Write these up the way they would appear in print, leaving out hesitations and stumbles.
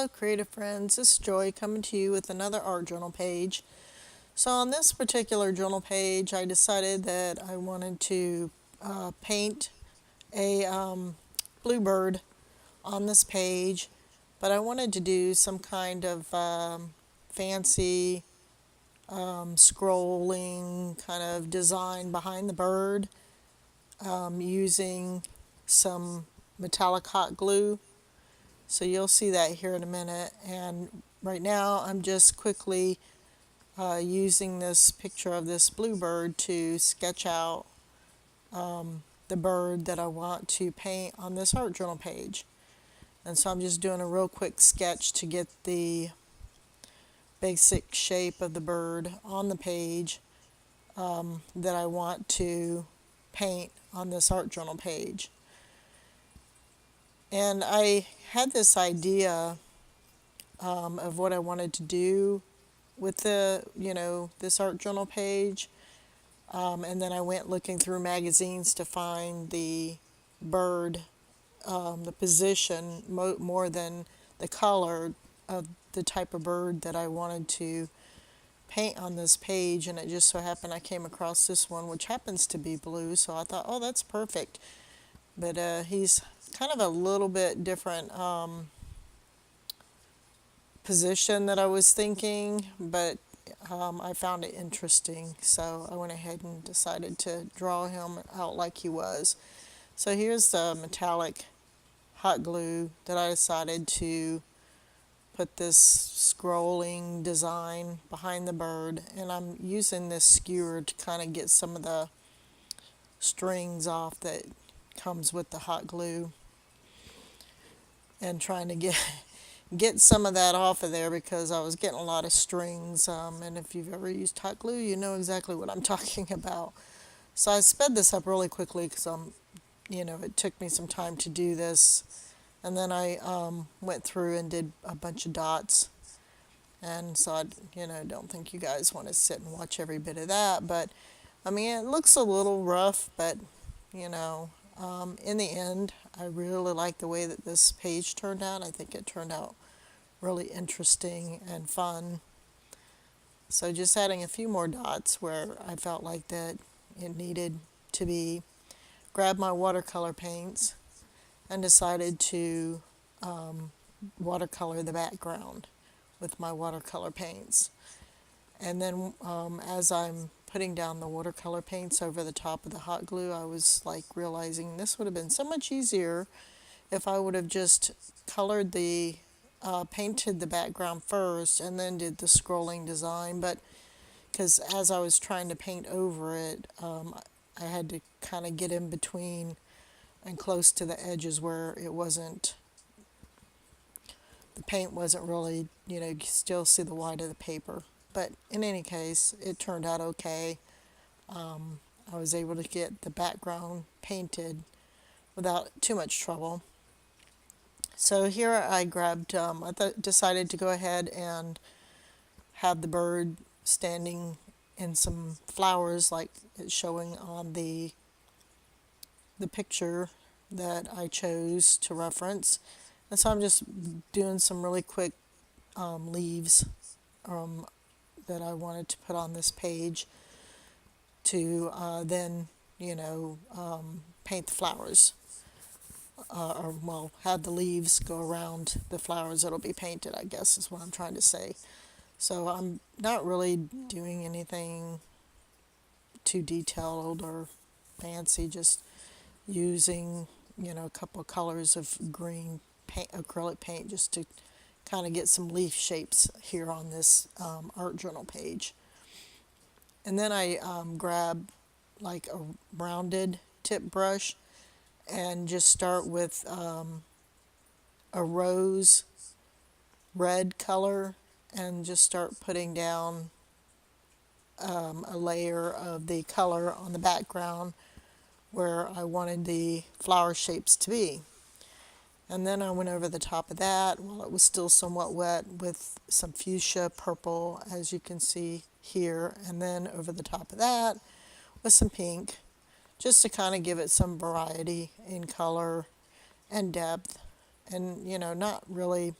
Hello creative friends, this is Joy coming to you with another art journal page. So on this particular journal page I decided that I wanted to paint a bluebird on this page, but I wanted to do some kind of fancy scrolling kind of design behind the bird using some metallic hot glue. So you'll see that here in a minute. And right now I'm just quickly using this picture of this bluebird to sketch out the bird that I want to paint on this art journal page. And so I'm just doing a real quick sketch to get the basic shape of the bird on the page that I want to paint on this art journal page. And I had this idea of what I wanted to do with this art journal page. And then I went looking through magazines to find the bird, the position, more than the color of the type of bird that I wanted to paint on this page. And it just so happened I came across this one, which happens to be blue. So I thought, oh, that's perfect. But he's kind of a little bit different position that I was thinking, but I found it interesting, so I went ahead and decided to draw him out like he was. So here's the metallic hot glue that I decided to put this scrolling design behind the bird, and I'm using this skewer to kind of get some of the strings off that comes with the hot glue, and trying to get some of that off of there because I was getting a lot of strings, and if you've ever used hot glue you know exactly what I'm talking about. So I sped this up really quickly because it took me some time to do this, and then I went through and did a bunch of dots, and so I don't think you guys want to sit and watch every bit of that, but I mean it looks a little rough, but in the end, I really like the way that this page turned out. I think it turned out really interesting and fun. So just adding a few more dots where I felt like that it needed to be. Grabbed my watercolor paints and decided to watercolor the background with my watercolor paints. And then as I'm putting down the watercolor paints over the top of the hot glue, I was like realizing this would have been so much easier if I would have just colored painted the background first and then did the scrolling design. But because as I was trying to paint over it, I had to kind of get in between and close to the edges where the paint wasn't really, you could still see the white of the paper. But in any case, it turned out okay. I was able to get the background painted without too much trouble. So here I grabbed, decided to go ahead and have the bird standing in some flowers like it's showing on the picture that I chose to reference. And so I'm just doing some really quick leaves that I wanted to put on this page to then, paint the flowers. Have the leaves go around the flowers that'll be painted, I guess is what I'm trying to say. So I'm not really doing anything too detailed or fancy, just using, a couple of colors of green paint, acrylic paint, just to kind of get some leaf shapes here on this art journal page. And then I grab like a rounded tip brush and just start with a rose red color and just start putting down a layer of the color on the background where I wanted the flower shapes to be. And then I went over the top of that while it was still somewhat wet with some fuchsia purple, as you can see here, and then over the top of that with some pink, just to kind of give it some variety in color and depth, and not really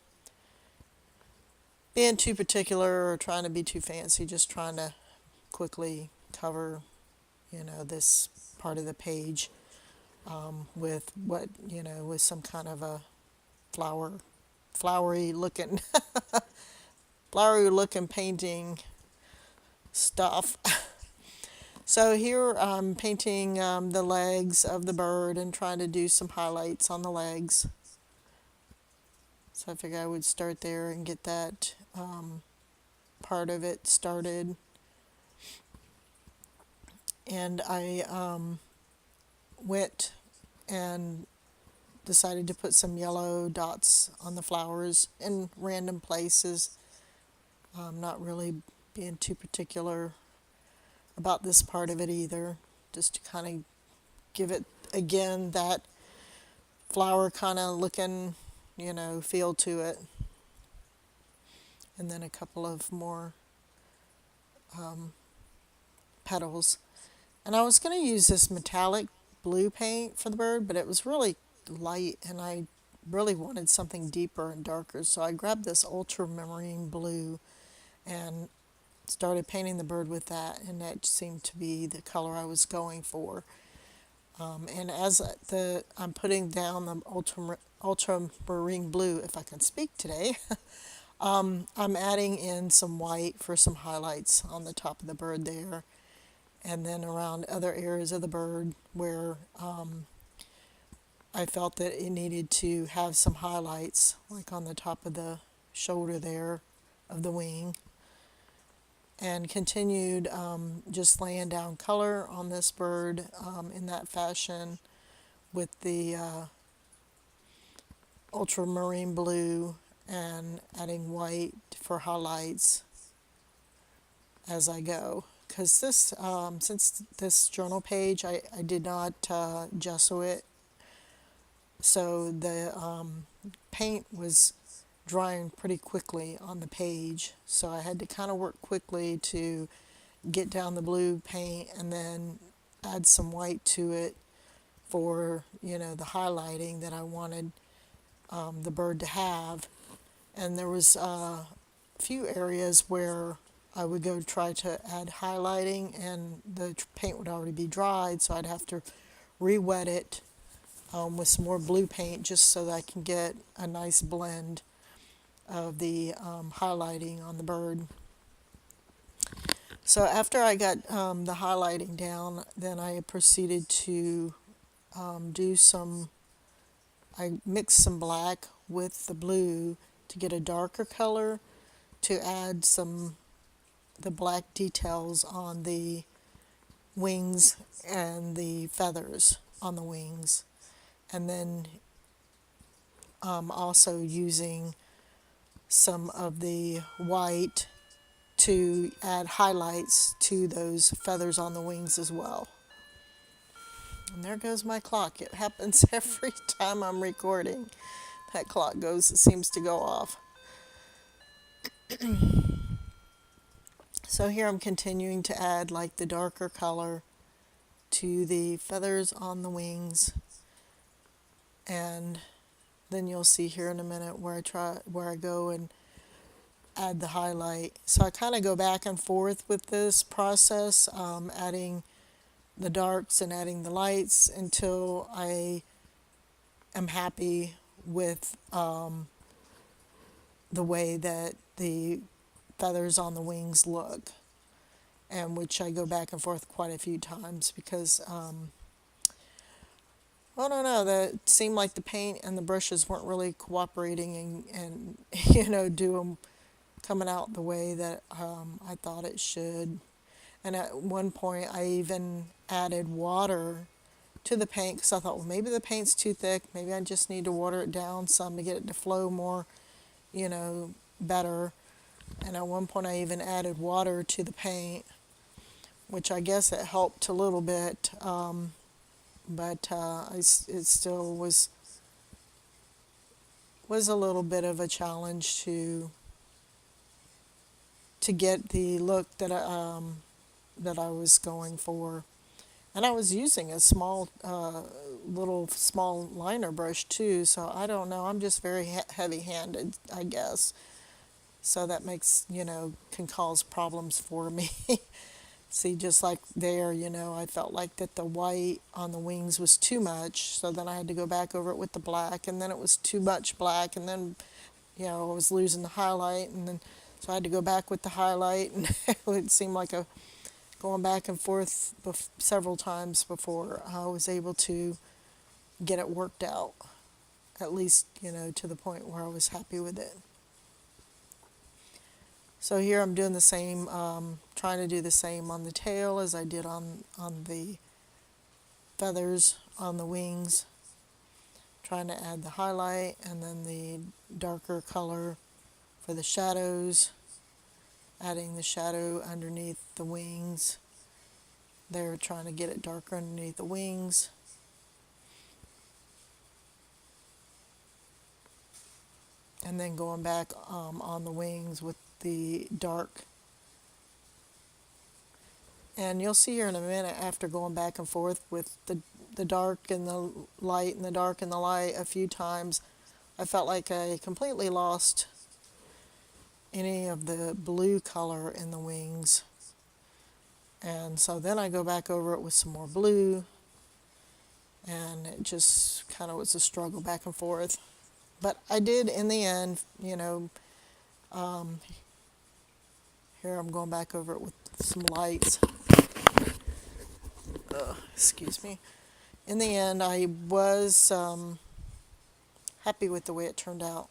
being too particular or trying to be too fancy, just trying to quickly cover, this part of the page with with some kind of a flower, flowery looking, flowery looking painting stuff. So here I'm painting the legs of the bird and trying to do some highlights on the legs. So I figured I would start there and get that part of it started. And I went and decided to put some yellow dots on the flowers in random places. Not really being too particular about this part of it either, just to kind of give it again that flower kind of looking, feel to it. And then a couple of more petals. And I was going to use this metallic blue paint for the bird, but it was really light and I really wanted something deeper and darker. So I grabbed this ultramarine blue and started painting the bird with that, and that seemed to be the color I was going for. And as I'm putting down the ultramarine blue, if I can speak today, I'm adding in some white for some highlights on the top of the bird there, and then around other areas of the bird where I felt that it needed to have some highlights, like on the top of the shoulder there of the wing, and continued just laying down color on this bird in that fashion with the ultramarine blue and adding white for highlights as I go. Because this, since this journal page, I did not gesso it, so the paint was drying pretty quickly on the page, so I had to kind of work quickly to get down the blue paint and then add some white to it for the highlighting that I wanted the bird to have. And there was a few areas where I would go try to add highlighting and the paint would already be dried, so I'd have to re-wet it with some more blue paint just so that I can get a nice blend of the highlighting on the bird. So after I got the highlighting down, then I proceeded to I mixed some black with the blue to get a darker color, to add the black details on the wings and the feathers on the wings. And then also using some of the white to add highlights to those feathers on the wings as well. And there goes my clock. It happens every time I'm recording. That clock seems to go off. So here I'm continuing to add like the darker color to the feathers on the wings. And then you'll see here in a minute where I go and add the highlight. So I kind of go back and forth with this process, adding the darks and adding the lights until I am happy with the way that the feathers on the wings look, and which I go back and forth quite a few times because I don't know, that it seemed like the paint and the brushes weren't really cooperating and coming out the way that I thought it should. And at one point I even added water to the paint because I thought, well, maybe the paint's too thick. Maybe I just need to water it down some to get it to flow more, better. And at one point I even added water to the paint, which I guess it helped a little bit. But it still was a little bit of a challenge to get the look that I was going for. And I was using a small liner brush too, so I don't know, I'm just very heavy-handed, I guess. So that makes, can cause problems for me. See, just like there, I felt like that the white on the wings was too much, so then I had to go back over it with the black, and then it was too much black, and then, I was losing the highlight, and then so I had to go back with the highlight, and it seemed like a going back and forth several times before I was able to get it worked out, at least, to the point where I was happy with it. So here I'm doing the same, trying to do the same on the tail as I did on the feathers on the wings, trying to add the highlight and then the darker color for the shadows, adding the shadow underneath the wings. They're trying to get it darker underneath the wings. And then going back on the wings with the dark. And you'll see here in a minute, after going back and forth with the dark and the light and the dark and the light a few times, I felt like I completely lost any of the blue color in the wings. And so then I go back over it with some more blue, and it just kind of was a struggle back and forth. But I did, in the end, here I'm going back over it with some lights. Excuse me. In the end, I was happy with the way it turned out.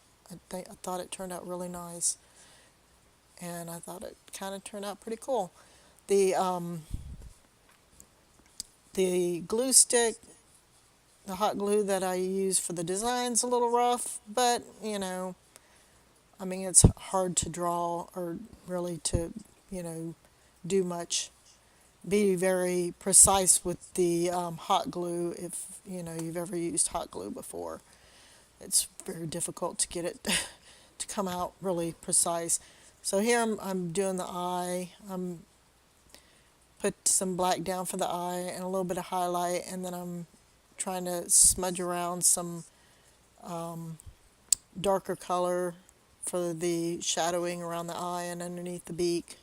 I thought it turned out really nice, and I thought it kind of turned out pretty cool. The glue stick, the hot glue that I use for the design's a little rough, but I mean, it's hard to draw or really to, do much. Be very precise with the hot glue if, you've ever used hot glue before. It's very difficult to get it to come out really precise. So here I'm doing the eye. I'm put some black down for the eye and a little bit of highlight, and then I'm trying to smudge around some darker color for the shadowing around the eye and underneath the beak,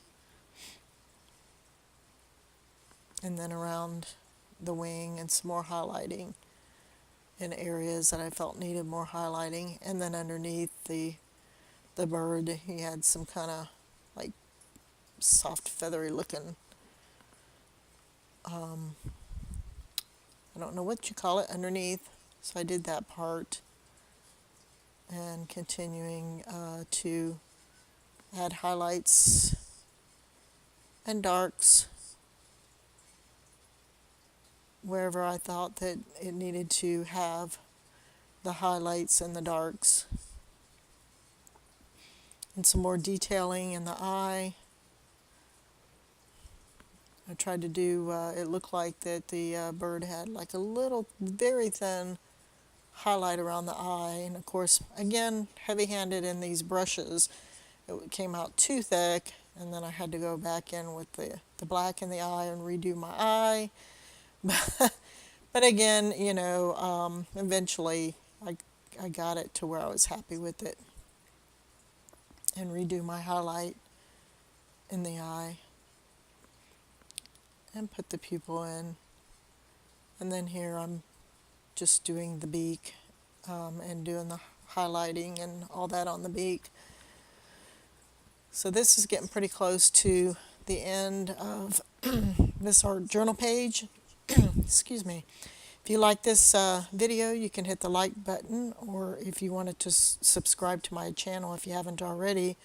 and then around the wing, and some more highlighting in areas that I felt needed more highlighting. And then underneath the bird, he had some kind of like soft feathery looking, I don't know what you call it, underneath. So I did that part, and continuing to add highlights and darks wherever I thought that it needed to have the highlights and the darks, and some more detailing in the eye. I tried to do, it looked like that the bird had like a little, very thin highlight around the eye. And of course, again, heavy-handed in these brushes. It came out too thick, and then I had to go back in with the black in the eye and redo my eye. But again, eventually I got it to where I was happy with it, and redo my highlight in the eye, and put the pupil in. And then here I'm just doing the beak, and doing the highlighting and all that on the beak. So this is getting pretty close to the end of this art journal page. Excuse me. If you like this video, you can hit the like button, or if you wanted to subscribe to my channel, if you haven't already,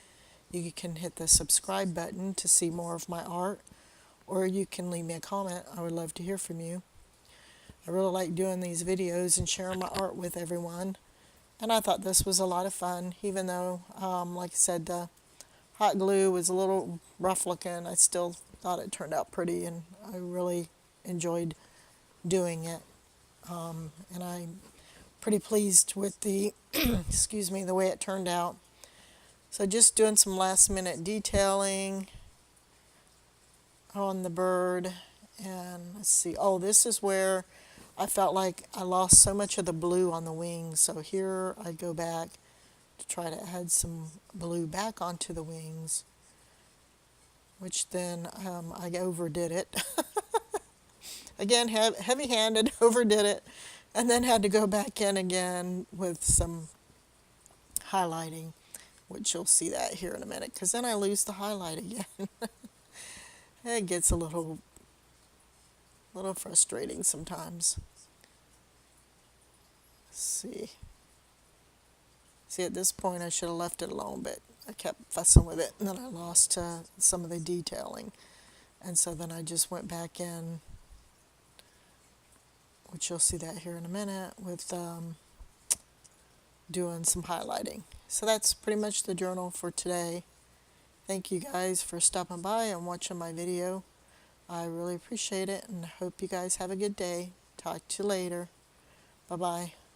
you can hit the subscribe button to see more of my art, or you can leave me a comment. I would love to hear from you. I really like doing these videos and sharing my art with everyone, and I thought this was a lot of fun. Even though, like I said, the hot glue was a little rough looking, I still thought it turned out pretty, and I really enjoyed doing it. And I'm pretty pleased with the, excuse me, the way it turned out. So just doing some last minute detailing on the bird. And let's see, oh, this is where I felt like I lost so much of the blue on the wings. So here I go back to try to add some blue back onto the wings, which then I overdid it. Again, heavy-handed, overdid it, and then had to go back in again with some highlighting, which you'll see that here in a minute, because then I lose the highlight again. It gets a little frustrating sometimes. Let's see. See, at this point I should have left it alone, but I kept fussing with it, and then I lost some of the detailing. And so then I just went back in, which you'll see that here in a minute, with doing some highlighting. So that's pretty much the journal for today. Thank you guys for stopping by and watching my video. I really appreciate it, and hope you guys have a good day. Talk to you later. Bye-bye.